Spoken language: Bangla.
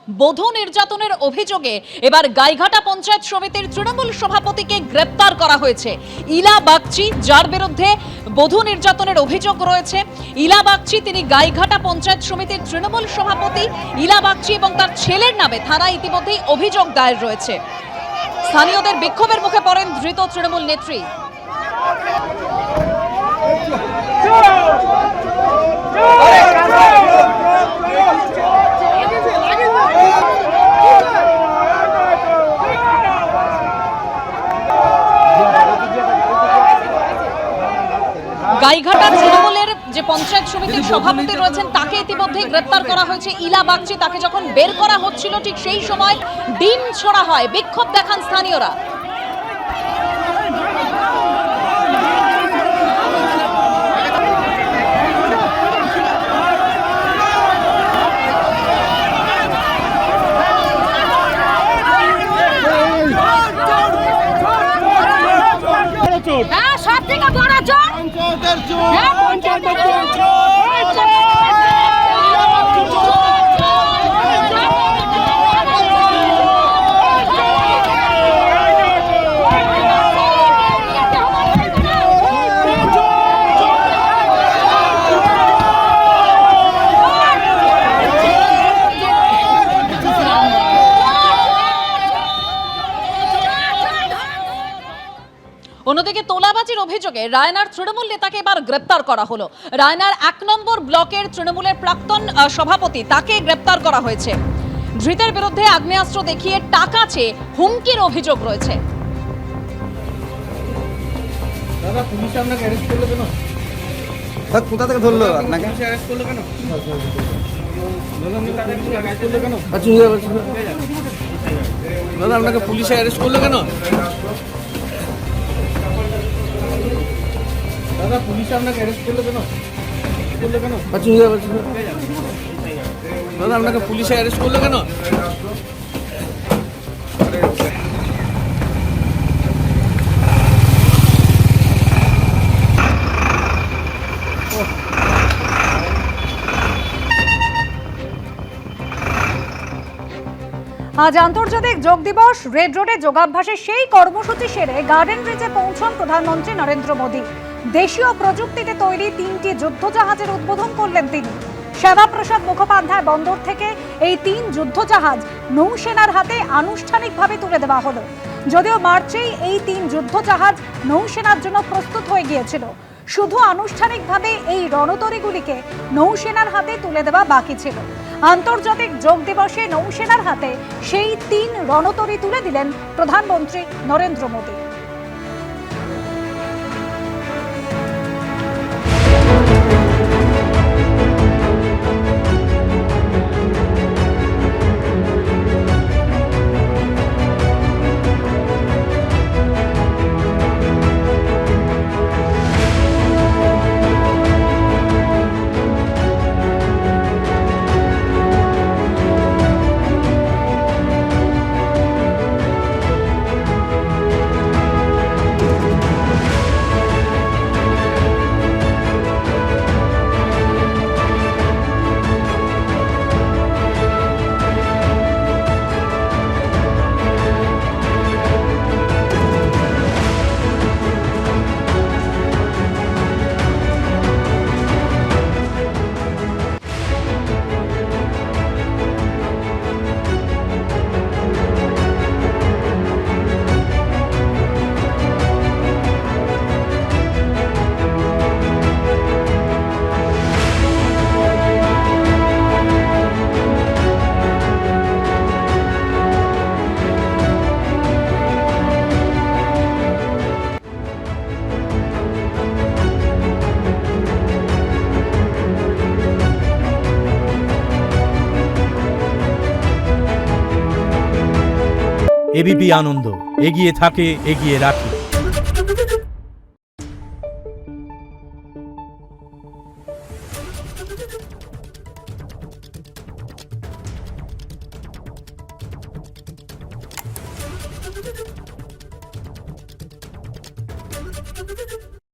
বধূ নির্যাতনের অভিযোগে এবার গাইঘাটা পঞ্চায়েত সমিতির তৃণমূল সভাপতিকে গ্রেপ্তার করা হয়েছে। ইলা বাগচি, যার বিরুদ্ধে বধূ নির্যাতনের অভিযোগ রয়েছে। ইলা বাগচি, তিনি গাইঘাটা পঞ্চায়েত সমিতির তৃণমূল সভাপতি। ইলা বাগচি এবং তার ছেলের নামে থানায় ইতিমধ্যেই অভিযোগ দায়ের রয়েছে। স্থানীয়দের বিক্ষোভের মুখে পড়েন ধৃত তৃণমূল নেত্রী। গাইঘাটা তৃণমূলের যে পঞ্চায়েত সমিতির সভাপতি রয়েছেন তাকে ইতিমধ্যেই গ্রেপ্তার করা হয়েছে। ইলা বাগচি, তাকে যখন বের করা হচ্ছিল ঠিক সেই সময় ডিম ছোড়া হয়। বিক্ষোভ দেখান স্থানীয়রা। হ্যাঁ, সব থেকে বড় চোর পঞ্চায়েতের চোর। হ্যাঁ, পঞ্চায়েতের চোর। অন্যদিকে তোলাবাজির অভিযোগে রায়নার তৃণমূল নেতাকে এবার গ্রেপ্তার করা হলো। রায়নার 1 নম্বর ব্লকের তৃণমূলের প্রাক্তন সভাপতি, তাকে গ্রেপ্তার করা হয়েছে। ধৃতের বিরুদ্ধে আগ্নেয়াস্ত্র দেখিয়ে টাকা চেয়ে হুমকির অভিযোগ রয়েছে। দাদা, পুলিশ আপনাকে অ্যারেস্ট করলো কেন? কোথা থেকে ধরলো আপনাকে? পুলিশ অ্যারেস্ট করলো কেন? দাদা, আপনাকে পুলিশে অ্যারেস্ট করলো কেন? দাদা, পুলিশ আপনাকে অ্যারেস্ট করলো কেন? দাদা, আপনাকে পুলিশে অ্যারেস্ট করলো কেন? আজ আন্তর্জাতিক যোগ দিবস। রেড রোডে যোগাভ্যাসের সেই কর্মসূচি সেরে গার্ডেন ব্রিজে পৌঁছন প্রধানমন্ত্রী নরেন্দ্র মোদী। দেশীয় প্রযুক্তিতে তৈরি 3টি যুদ্ধজাহাজের উদ্বোধন করলেন তিনি। শ্যামাপ্রসাদ মুখোপাধ্যায় বন্দর থেকে এই 3 যুদ্ধজাহাজ নৌসেনার হাতে আনুষ্ঠানিকভাবে তুলে দেওয়া হলো। যদিও মার্চেই এই 3 যুদ্ধজাহাজ নৌসেনার জন্য প্রস্তুত হয়ে গিয়েছিল, শুধু আনুষ্ঠানিকভাবে এই রণতরীগুলিকে নৌসেনার হাতে তুলে দেওয়া বাকি ছিল। আন্তর্জাতিক যোগ দিবসে নৌসেনার হাতে সেই 3 রণতরী তুলে দিলেন প্রধানমন্ত্রী নরেন্দ্র মোদী। এবিপি আনন্দ, এগিয়ে থাকে, এগিয়ে রাখে।